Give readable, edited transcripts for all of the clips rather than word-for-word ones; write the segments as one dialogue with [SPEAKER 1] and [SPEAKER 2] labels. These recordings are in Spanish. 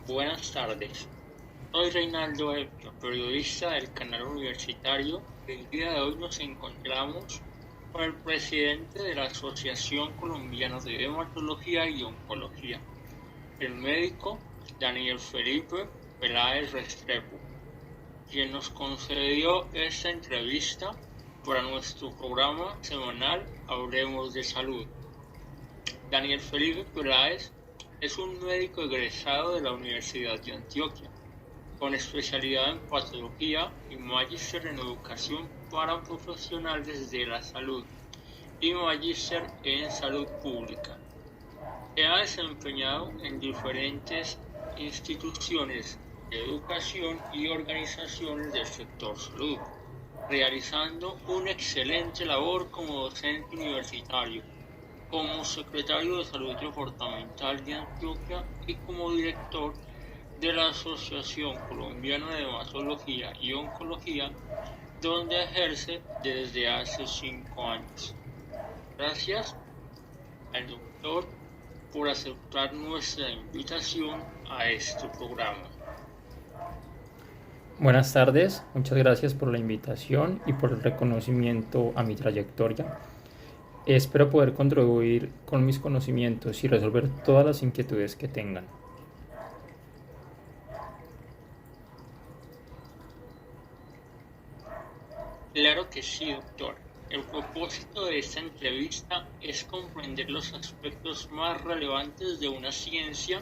[SPEAKER 1] Buenas tardes, soy Reinaldo Epio, periodista del canal universitario. El día de hoy nos encontramos con el presidente de la Asociación Colombiana de Hematología y Oncología, el médico Daniel Felipe Peláez Restrepo, quien nos concedió esta entrevista para nuestro programa semanal Hablemos de Salud. Daniel Felipe Peláez es un médico egresado de la Universidad de Antioquia, con especialidad en patología y magíster en educación para profesionales de la salud y magíster en salud pública. Se ha desempeñado en diferentes instituciones de educación y organizaciones del sector salud, realizando una excelente labor como docente universitario, como secretario de Salud Departamental de Antioquia y como director de la Asociación Colombiana de Hematología y Oncología, donde ejerce desde hace 5 años. Gracias al doctor por aceptar nuestra invitación a este programa.
[SPEAKER 2] Buenas tardes, muchas gracias por la invitación y por el reconocimiento a mi trayectoria. Espero poder contribuir con mis conocimientos y resolver todas las inquietudes que tengan.
[SPEAKER 1] Claro que sí, doctor. El propósito de esta entrevista es comprender los aspectos más relevantes de una ciencia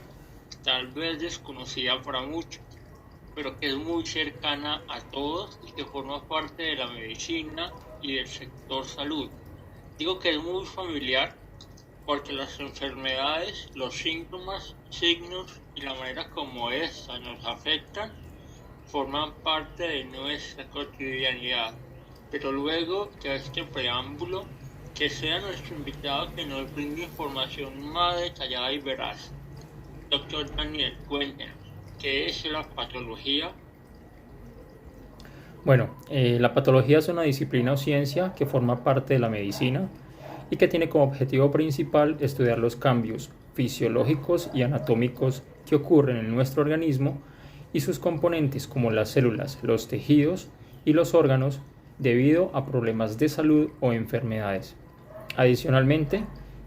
[SPEAKER 1] tal vez desconocida para muchos, pero que es muy cercana a todos y que forma parte de la medicina y del sector salud. Digo que es muy familiar porque las enfermedades, los síntomas, signos y la manera como éstas nos afectan forman parte de nuestra cotidianidad. Pero luego de este preámbulo, que sea nuestro invitado que nos brinde información más detallada y veraz. Doctor Daniel, cuéntenos, ¿qué es la patología?
[SPEAKER 2] Bueno, la patología es una disciplina o ciencia que forma parte de la medicina y que tiene como objetivo principal estudiar los cambios fisiológicos y anatómicos que ocurren en nuestro organismo y sus componentes como las células, los tejidos y los órganos debido a problemas de salud o enfermedades. Adicionalmente,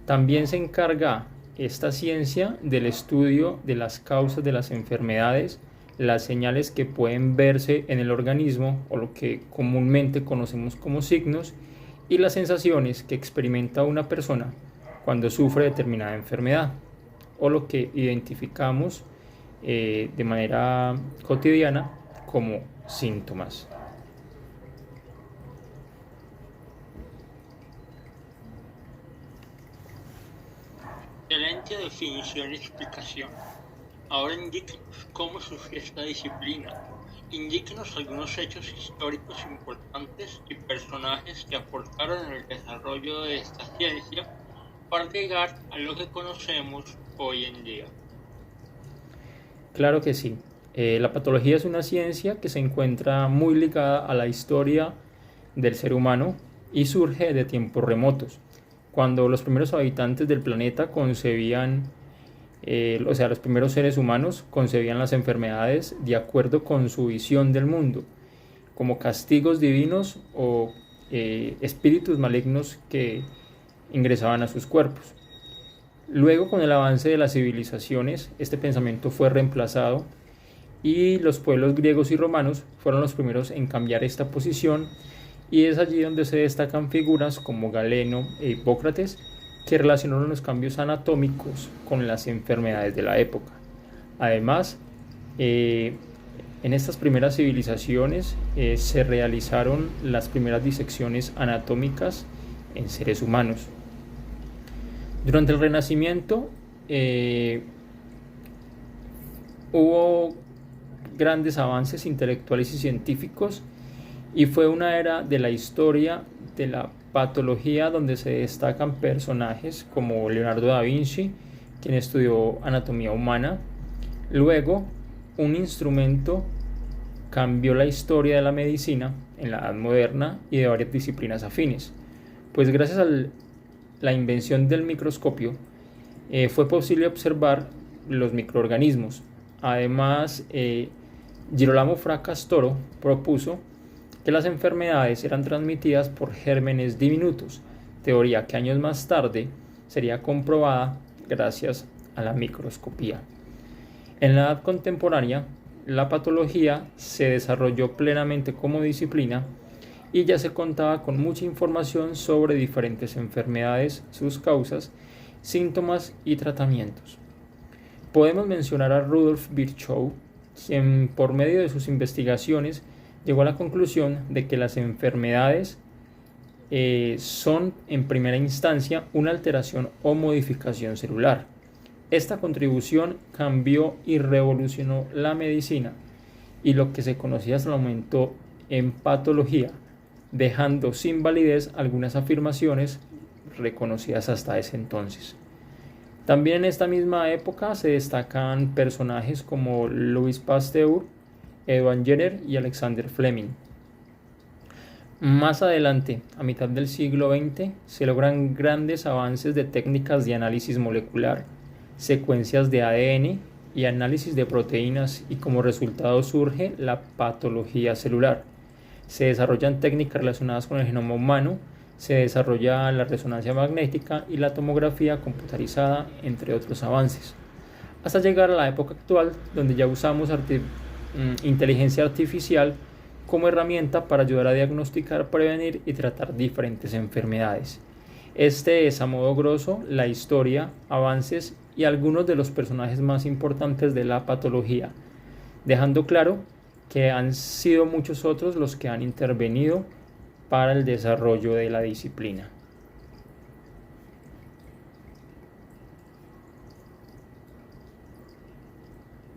[SPEAKER 2] también se encarga esta ciencia del estudio de las causas de las enfermedades, las señales que pueden verse en el organismo o lo que comúnmente conocemos como signos y las sensaciones que experimenta una persona cuando sufre determinada enfermedad o lo que identificamos de manera cotidiana como síntomas.
[SPEAKER 1] Excelente definición y explicación. Ahora indíquenos cómo surgió esta disciplina. Indíquenos algunos hechos históricos importantes y personajes que aportaron en el desarrollo de esta ciencia para llegar a lo que conocemos hoy en día.
[SPEAKER 2] Claro que sí. La patología es una ciencia que se encuentra muy ligada a la historia del ser humano y surge de tiempos remotos, cuando los primeros habitantes del planeta concebían, los primeros seres humanos concebían las enfermedades de acuerdo con su visión del mundo, como castigos divinos o espíritus malignos que ingresaban a sus cuerpos. Luego, con el avance de las civilizaciones, este pensamiento fue reemplazado y los pueblos griegos y romanos fueron los primeros en cambiar esta posición, y es allí donde se destacan figuras como Galeno e Hipócrates, que relacionaron los cambios anatómicos con las enfermedades de la época. Además, en estas primeras civilizaciones se realizaron las primeras disecciones anatómicas en seres humanos. Durante el Renacimiento hubo grandes avances intelectuales y científicos y fue una era de la historia de la patología donde se destacan personajes como Leonardo da Vinci, quien estudió anatomía humana. Luego, un instrumento cambió la historia de la medicina en la Edad Moderna y de varias disciplinas afines, pues gracias a la invención del microscopio fue posible observar los microorganismos, Además, Girolamo Fracastoro propuso que las enfermedades eran transmitidas por gérmenes diminutos, teoría que años más tarde sería comprobada gracias a la microscopía. En la edad contemporánea, la patología se desarrolló plenamente como disciplina y ya se contaba con mucha información sobre diferentes enfermedades, sus causas, síntomas y tratamientos. Podemos mencionar a Rudolf Virchow, quien por medio de sus investigaciones llegó a la conclusión de que las enfermedades son en primera instancia una alteración o modificación celular. Esta contribución cambió y revolucionó la medicina y lo que se conocía hasta el momento en patología, dejando sin validez algunas afirmaciones reconocidas hasta ese entonces. También en esta misma época se destacan personajes como Louis Pasteur, Edward Jenner y Alexander Fleming. Más adelante, a mitad del siglo XX, se logran grandes avances de técnicas de análisis molecular, secuencias de ADN y análisis de proteínas, y como resultado surge la patología celular. Se desarrollan técnicas relacionadas con el genoma humano, se desarrolla la resonancia magnética y la tomografía computarizada, entre otros avances, hasta llegar a la época actual, donde ya usamos inteligencia artificial como herramienta para ayudar a diagnosticar, prevenir y tratar diferentes enfermedades. Este es, a modo grosso, la historia, avances y algunos de los personajes más importantes de la patología, dejando claro que han sido muchos otros los que han intervenido para el desarrollo de la disciplina.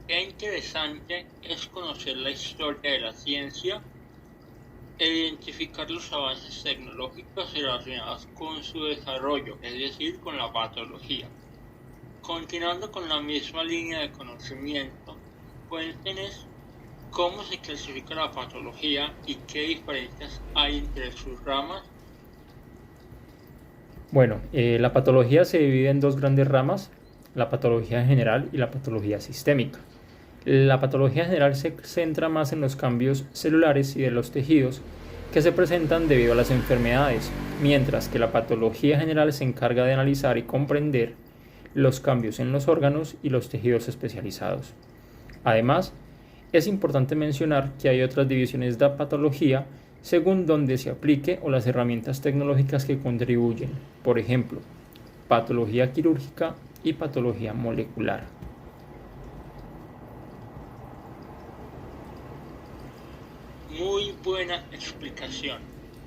[SPEAKER 1] Qué interesante es conocer la historia de la ciencia e identificar los avances tecnológicos relacionados con su desarrollo, es decir, con la patología. Continuando con la misma línea de conocimiento, cuéntenos cómo se clasifica la patología y qué diferencias hay entre sus ramas.
[SPEAKER 2] Bueno, la patología se divide en dos grandes ramas, la patología general y la patología sistémica. La patología general se centra más en los cambios celulares y de los tejidos que se presentan debido a las enfermedades, mientras que la patología general se encarga de analizar y comprender los cambios en los órganos y los tejidos especializados. Además, es importante mencionar que hay otras divisiones de patología según donde se aplique o las herramientas tecnológicas que contribuyen, por ejemplo, patología quirúrgica y patología molecular.
[SPEAKER 1] Muy buena explicación.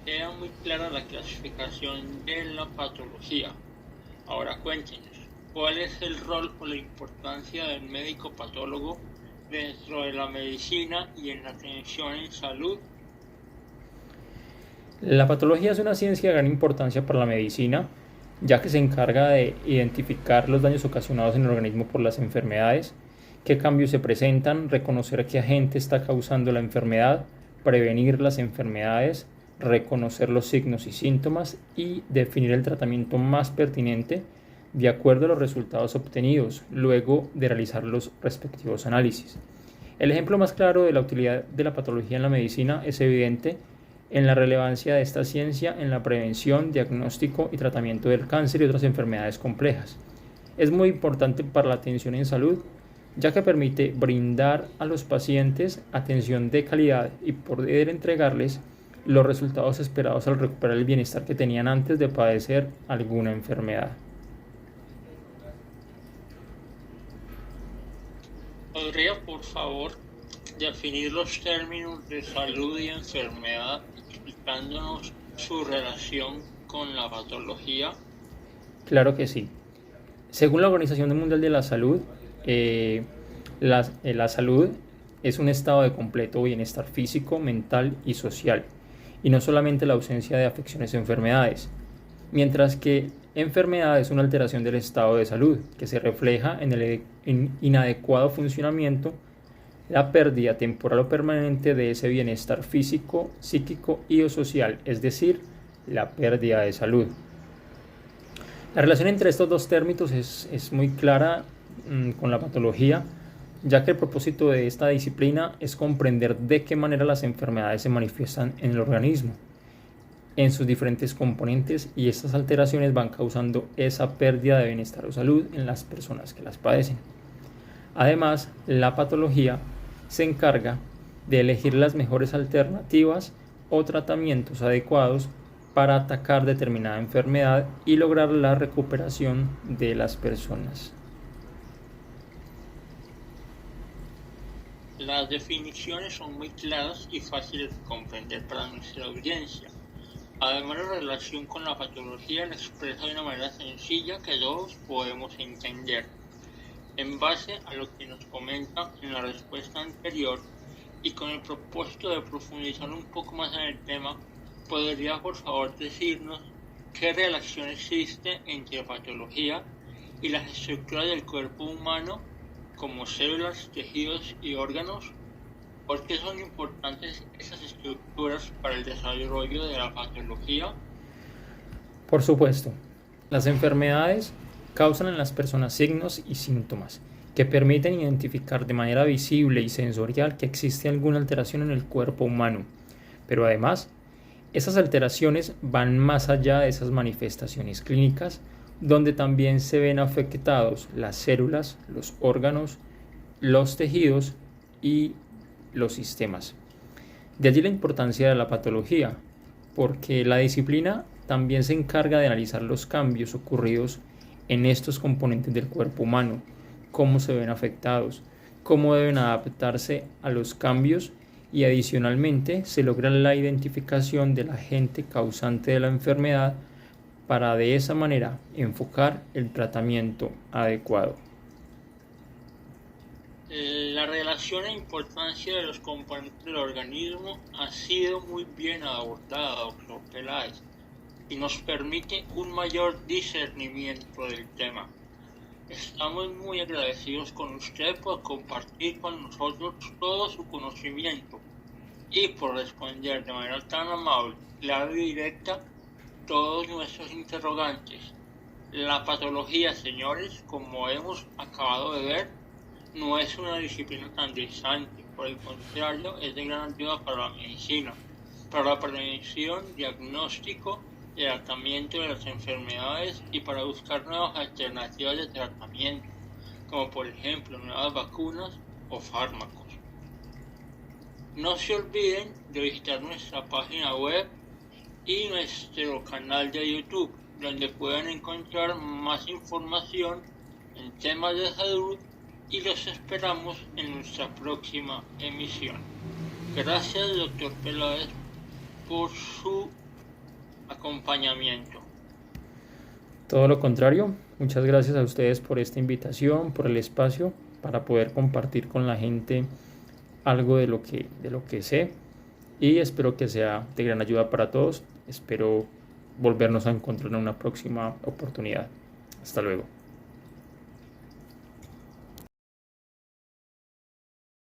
[SPEAKER 1] Queda muy clara la clasificación de la patología. Ahora cuéntenos, ¿cuál es el rol o la importancia del médico patólogo dentro de la medicina y en la atención en salud?
[SPEAKER 2] La patología es una ciencia de gran importancia para la medicina, ya que se encarga de identificar los daños ocasionados en el organismo por las enfermedades, qué cambios se presentan, reconocer qué agente está causando la enfermedad, prevenir las enfermedades, reconocer los signos y síntomas y definir el tratamiento más pertinente de acuerdo a los resultados obtenidos luego de realizar los respectivos análisis. El ejemplo más claro de la utilidad de la patología en la medicina es evidente en la relevancia de esta ciencia en la prevención, diagnóstico y tratamiento del cáncer y otras enfermedades complejas. Es muy importante para la atención en salud, ya que permite brindar a los pacientes atención de calidad y poder entregarles los resultados esperados al recuperar el bienestar que tenían antes de padecer alguna enfermedad.
[SPEAKER 1] ¿Podría, por favor, definir los términos de salud y enfermedad, explicándonos su relación con la patología?
[SPEAKER 2] Claro que sí. Según la Organización Mundial de la Salud, la salud es un estado de completo bienestar físico, mental y social, y no solamente la ausencia de afecciones o enfermedades, mientras que enfermedad es una alteración del estado de salud que se refleja en el inadecuado funcionamiento, la pérdida temporal o permanente de ese bienestar físico, psíquico y o social, es decir, la pérdida de salud. La relación entre estos dos términos es muy clara con la patología, ya que el propósito de esta disciplina es comprender de qué manera las enfermedades se manifiestan en el organismo, en sus diferentes componentes, y estas alteraciones van causando esa pérdida de bienestar o salud en las personas que las padecen. Además, la patología se encarga de elegir las mejores alternativas o tratamientos adecuados para atacar determinada enfermedad y lograr la recuperación de las personas.
[SPEAKER 1] Las definiciones son muy claras y fáciles de comprender para nuestra audiencia. Además, la relación con la patología la expresa de una manera sencilla que todos podemos entender. En base a lo que nos comenta en la respuesta anterior y con el propósito de profundizar un poco más en el tema, ¿podría por favor decirnos qué relación existe entre la patología y las estructuras del cuerpo humano como células, tejidos y órganos? ¿Por qué son importantes esas estructuras para el desarrollo de la patología?
[SPEAKER 2] Por supuesto, las enfermedades causan en las personas signos y síntomas que permiten identificar de manera visible y sensorial que existe alguna alteración en el cuerpo humano, pero además, esas alteraciones van más allá de esas manifestaciones clínicas, donde también se ven afectados las células, los órganos, los tejidos y los sistemas. De allí la importancia de la patología, porque la disciplina también se encarga de analizar los cambios ocurridos en estos componentes del cuerpo humano, cómo se ven afectados, cómo deben adaptarse a los cambios, y adicionalmente se logra la identificación del agente causante de la enfermedad para de esa manera enfocar el tratamiento adecuado.
[SPEAKER 1] La relación e importancia de los componentes del organismo ha sido muy bien abordada, doctor Peláez, y nos permite un mayor discernimiento del tema. Estamos muy agradecidos con usted por compartir con nosotros todo su conocimiento y por responder de manera tan amable, clara y directa todos nuestros interrogantes. La patología, señores, como hemos acabado de ver, no es una disciplina tan distante, por el contrario, es de gran ayuda para la medicina, para la prevención, diagnóstico y tratamiento de las enfermedades y para buscar nuevas alternativas de tratamiento, como por ejemplo nuevas vacunas o fármacos. No se olviden de visitar nuestra página web y nuestro canal de YouTube, donde pueden encontrar más información en temas de salud, y los esperamos en nuestra próxima emisión. Gracias, doctor Peláez, por su acompañamiento.
[SPEAKER 2] Todo lo contrario, muchas gracias a ustedes por esta invitación, por el espacio para poder compartir con la gente algo de lo que sé, y espero que sea de gran ayuda para todos. Espero volvernos a encontrar en una próxima oportunidad. Hasta luego.